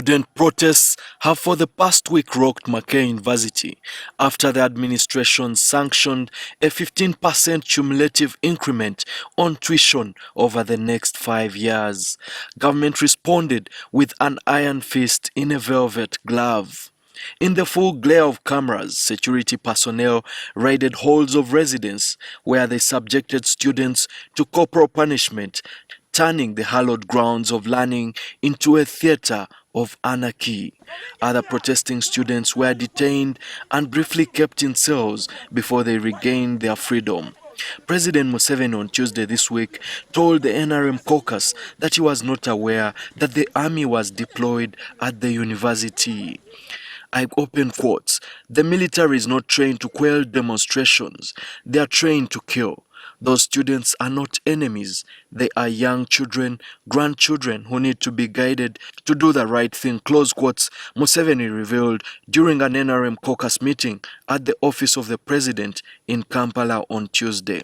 Student protests have for the past week rocked Makerere University after the administration sanctioned a 15% cumulative increment on tuition over the next 5 years. Government responded with an iron fist in a velvet glove. In the full glare of cameras, security personnel raided halls of residence where they subjected students to corporal punishment, turning the hallowed grounds of learning into a theater of anarchy. Other protesting students were detained and briefly kept in cells before they regained their freedom. President Museveni on Tuesday this week told the NRM caucus that he was not aware that the army was deployed at the university. I open quotes. The military is not trained to quell demonstrations. They are trained to kill. Those students are not enemies. They are young children, grandchildren who need to be guided to do the right thing, close quotes, Museveni revealed during an NRM caucus meeting at the office of the president in Kampala on Tuesday.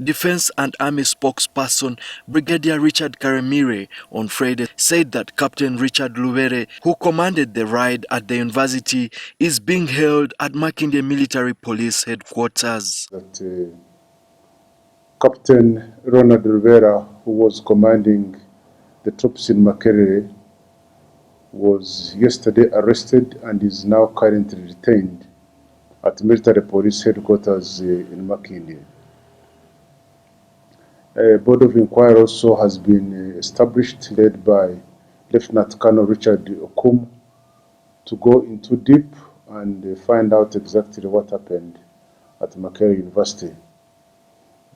Defense and Army spokesperson Brigadier Richard Karemire on Friday said that Captain Richard Lubere, who commanded the raid at the university, is being held at Makindye Military Police Headquarters. That Captain Ronald Rivera, who was commanding the troops in Makerere, was yesterday arrested and is now currently detained at Military Police Headquarters in Makindye. A board of inquiry also has been established, led by Lieutenant Colonel Richard Okum, to go into deep and find out exactly what happened at Makerere University.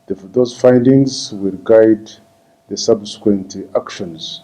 Those findings will guide the subsequent actions.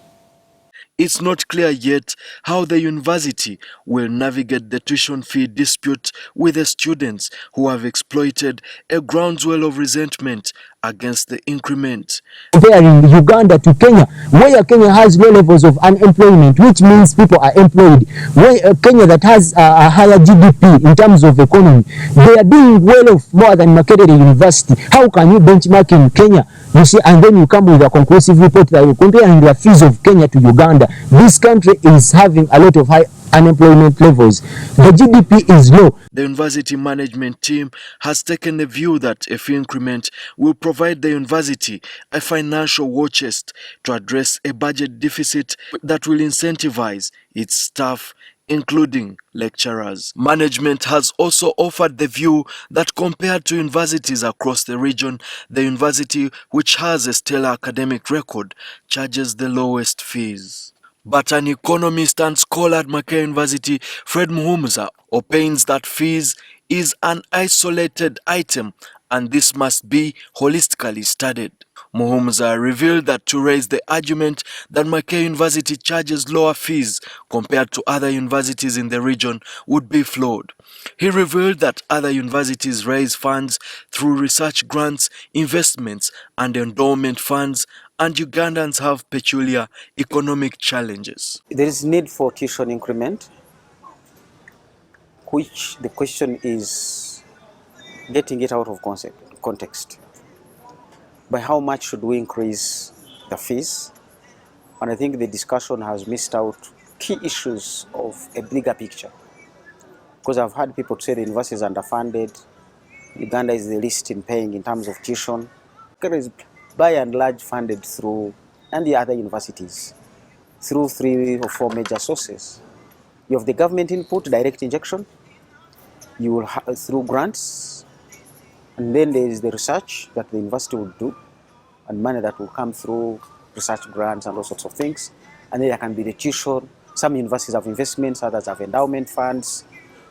It's not clear yet how the university will navigate the tuition fee dispute with the students who have exploited a groundswell of resentment against the increment. Comparing Uganda to Kenya, where Kenya has low levels of unemployment, which means people are employed, where Kenya that has a higher GDP in terms of economy, they are doing well off more than Makerere University. How can you benchmark in Kenya, you see, and then you come with a conclusive report that you're comparing the fees of Kenya to Uganda? This country is having a lot of high unemployment levels. The GDP is low. The university management team has taken the view that a fee increment will provide the university a financial war chest to address a budget deficit that will incentivize its staff, including lecturers. Management has also offered the view that compared to universities across the region, the university, which has a stellar academic record, charges the lowest fees. But an economist and scholar at Makerere University, Fred Muhumuza, opines that fees is an isolated item and this must be holistically studied. Muhumuza revealed that to raise the argument that Makerere University charges lower fees compared to other universities in the region would be flawed. He revealed that other universities raise funds through research grants, investments, and endowment funds, and Ugandans have peculiar economic challenges. There is need for tuition increment, which the question is getting it out of context. By how much should we increase the fees? And I think the discussion has missed out key issues of a bigger picture. Because I've heard people say the university is underfunded, Uganda is the least in paying in terms of tuition. It is by and large funded through, and the other universities, through 3 or 4 major sources. You have the government input, direct injection, you will have through grants, and then there is the research that the university will do, and money that will come through research grants and all sorts of things. And then there can be the tuition. Some universities have investments, others have endowment funds.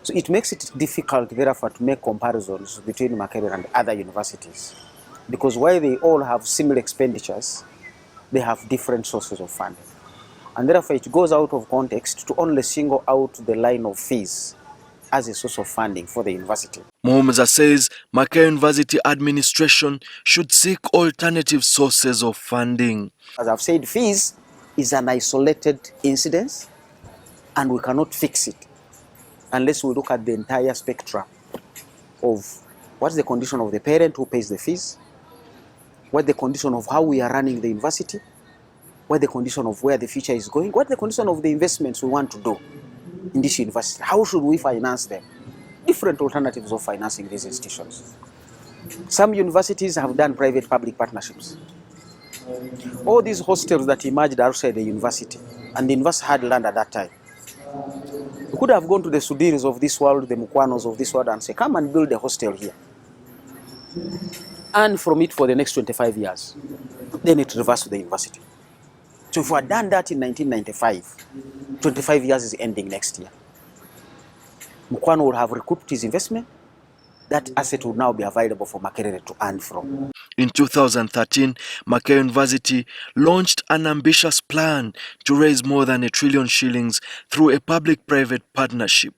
So it makes it difficult, therefore, to make comparisons between Makerere and other universities. Because while they all have similar expenditures, they have different sources of funding. And therefore, it goes out of context to only single out the line of fees as a source of funding for the university. Muhumuza says Makerere University administration should seek alternative sources of funding. As I've said, fees is an isolated incidence, and we cannot fix it unless we look at the entire spectrum of what's the condition of the parent who pays the fees, what's the condition of how we are running the university, what the condition of where the future is going, what the condition of the investments we want to do in this university, how should we finance them, different alternatives of financing these institutions. Some universities have done private-public partnerships. All these hostels that emerged outside the university, and the university had land at that time, we could have gone to the Sudiris of this world, the Mukwanos of this world, and say, come and build a hostel here. And from it for the next 25 years. Then it reversed to the university. So if we had done that in 1995, 25 years is ending next year. Mukwano would have recouped his investment. That asset would now be available for Makerere to earn from. In 2013, Makerere University launched an ambitious plan to raise more than R1 trillion through a public-private partnership.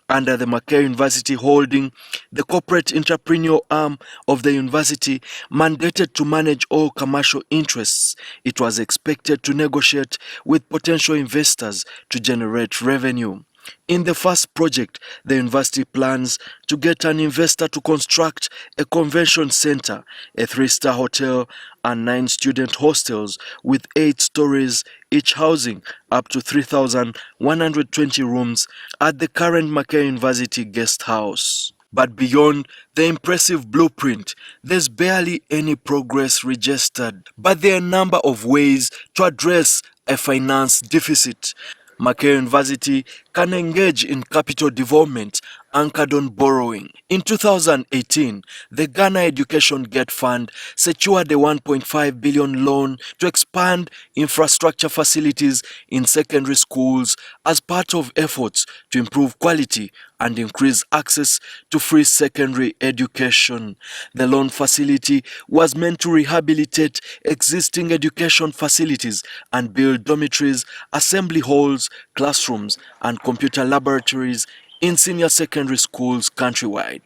Under the Makerere University holding, the corporate entrepreneurial arm of the university mandated to manage all commercial interests. It was expected to negotiate with potential investors to generate revenue. In the first project, the university plans to get an investor to construct a convention center, a 3-star hotel, and 9 student hostels with 8 stories, each housing up to 3,120 rooms at the current Makerere University guest house. But beyond the impressive blueprint, there's barely any progress registered. But there are a number of ways to address a finance deficit. Makerere University can engage in capital development anchored on borrowing. In 2018, the Ghana Education Gate Fund secured a 1.5 billion loan to expand infrastructure facilities in secondary schools as part of efforts to improve quality and increase access to free secondary education. The loan facility was meant to rehabilitate existing education facilities and build dormitories, assembly halls, classrooms, and computer laboratories in senior secondary schools countrywide.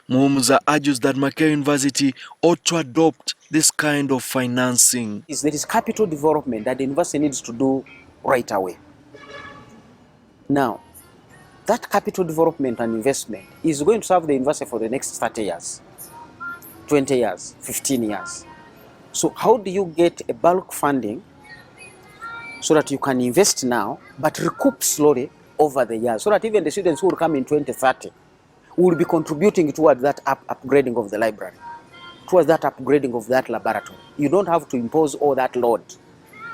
Muhumuza argues that Makerere University ought to adopt this kind of financing. There is capital development that the university needs to do right away. Now, that capital development and investment is going to serve the university for the next 30 years, 20 years, 15 years. So how do you get a bulk funding so that you can invest now but recoup slowly over the years, so that even the students who will come in 2030 will be contributing towards that upgrading of the library, towards that upgrading of that laboratory. You don't have to impose all that load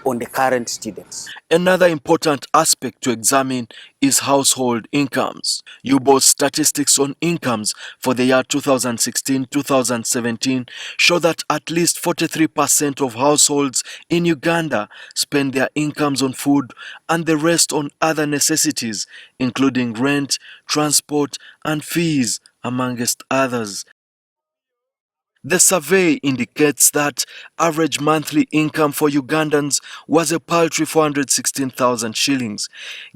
on the current students. Another important aspect to examine is household incomes. UBO's statistics on incomes for the year 2016-2017 show that at least 43% of households in Uganda spend their incomes on food and the rest on other necessities, including rent, transport, and fees, amongst others. The survey indicates that average monthly income for Ugandans was a paltry 416,000 shillings.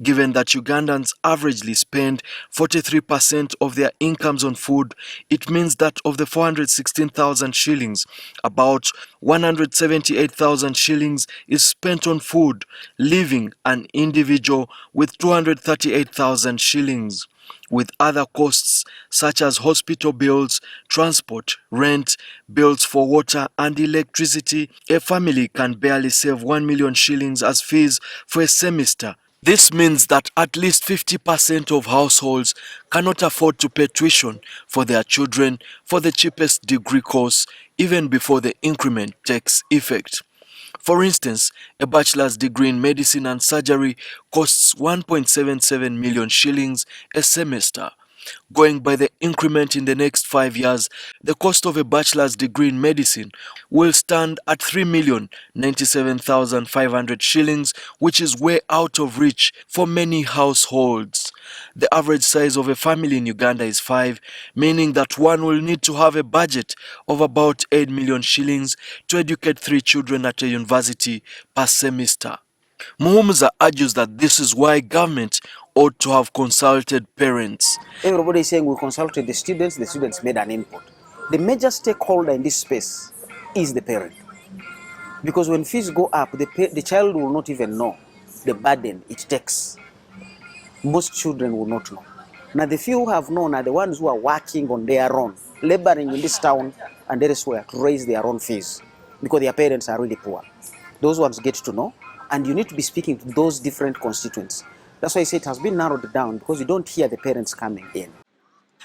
Given that Ugandans averagely spend 43% of their incomes on food, it means that of the 416,000 shillings, about 178,000 shillings is spent on food, leaving an individual with 238,000 shillings. With other costs such as hospital bills, transport, rent, bills for water and electricity, a family can barely save 1 million shillings as fees for a semester. This means that at least 50% of households cannot afford to pay tuition for their children for the cheapest degree course even before the increment takes effect. For instance, a bachelor's degree in medicine and surgery costs 1.77 million shillings a semester. Going by the increment in the next 5 years, the cost of a bachelor's degree in medicine will stand at 3,097,500 shillings, which is way out of reach for many households. The average size of a family in Uganda is 5, meaning that one will need to have a budget of about 8 million shillings to educate 3 children at a university per semester. Muhumuza argues that this is why government ought to have consulted parents. Everybody is saying we consulted the students made an input. The major stakeholder in this space is the parent. Because when fees go up, the child will not even know the burden it takes. Most children will not know. Now the few who have known are the ones who are working on their own, laboring in this town and elsewhere to raise their own fees because their parents are really poor. Those ones get to know, and you need to be speaking to those different constituents. That's why I say it has been narrowed down, because you don't hear the parents coming in.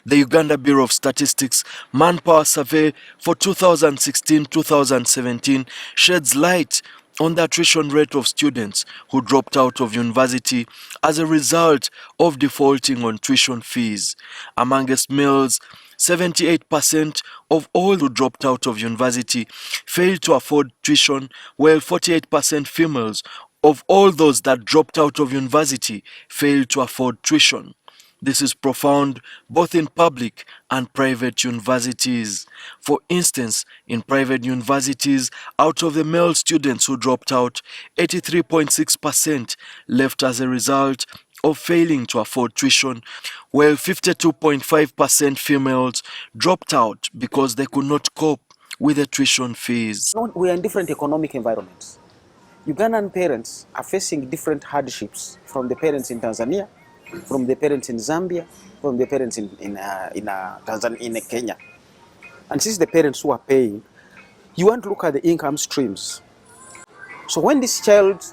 The Uganda Bureau of Statistics Manpower Survey for 2016-2017 sheds light on the attrition rate of students who dropped out of university as a result of defaulting on tuition fees. Amongst males, 78% of all who dropped out of university failed to afford tuition, while 48% females of all those that dropped out of university failed to afford tuition. This is profound both in public and private universities. For instance, in private universities, out of the male students who dropped out, 83.6% left as a result of failing to afford tuition, while 52.5% females dropped out because they could not cope with the tuition fees. We are in different economic environments. Ugandan parents are facing different hardships from the parents in Tanzania, from the parents in Zambia, from the parents in Tanzania, in Kenya. And since the parents who are paying, you want to look at the income streams. So when this child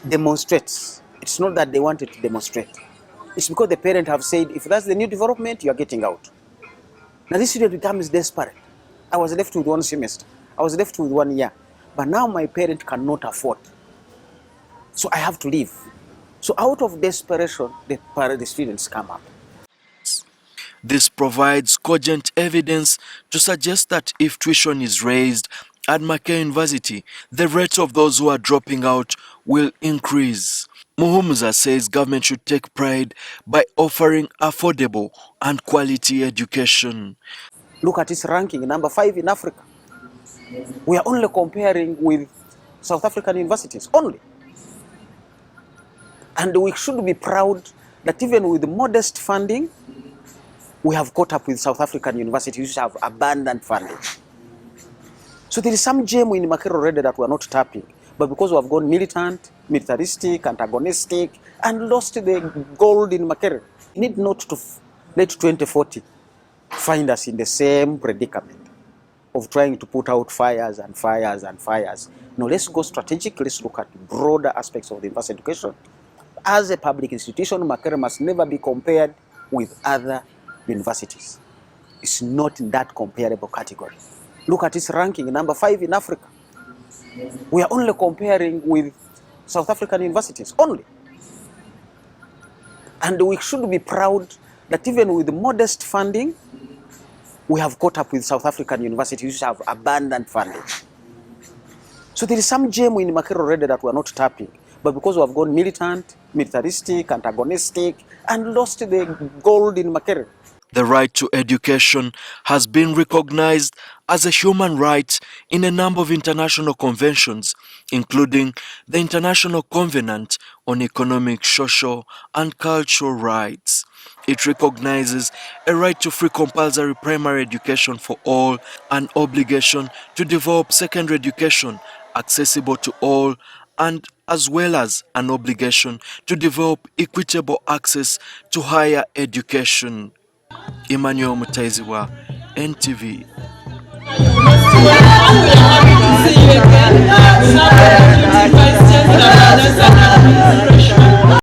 demonstrates, it's not that they wanted to demonstrate. It's because the parent have said, if that's the new development, you are getting out. Now this student becomes desperate. I was left with 1 semester. I was left with 1 year. But now my parent cannot afford. So I have to leave. So out of desperation, the students come up. This provides cogent evidence to suggest that if tuition is raised at Makerere University, the rate of those who are dropping out will increase. Muhumuza says government should take pride by offering affordable and quality education. Look at its ranking, number 5 in Africa. We are only comparing with South African universities, only. And we should be proud that even with modest funding, we have caught up with South African universities which have abundant funding. So there is some gem in Makerere already that we are not tapping, but because we have gone militant, militaristic, antagonistic, and lost the gold in Makerere, we need not to let 2040 find us in the same predicament of trying to put out fires and fires and fires. No, let's go strategic. Let's look at broader aspects of the university education. As a public institution, Makerere must never be compared with other universities. It's not in that comparable category. Look at its ranking, number 5 in Africa. We are only comparing with South African universities, only. And we should be proud that even with modest funding, we have caught up with South African universities which have abundant funding. So there is some gem in Makerere already that we are not tapping, but because we have gone militant, militaristic, antagonistic, and lost the gold in Makerere. The right to education has been recognized as a human right in a number of international conventions, including the International Covenant on Economic, Social, and Cultural Rights. It recognizes a right to free compulsory primary education for all, an obligation to develop secondary education accessible to all, and as well as an obligation to develop equitable access to higher education. Emmanuel Mutaiziwa, NTV.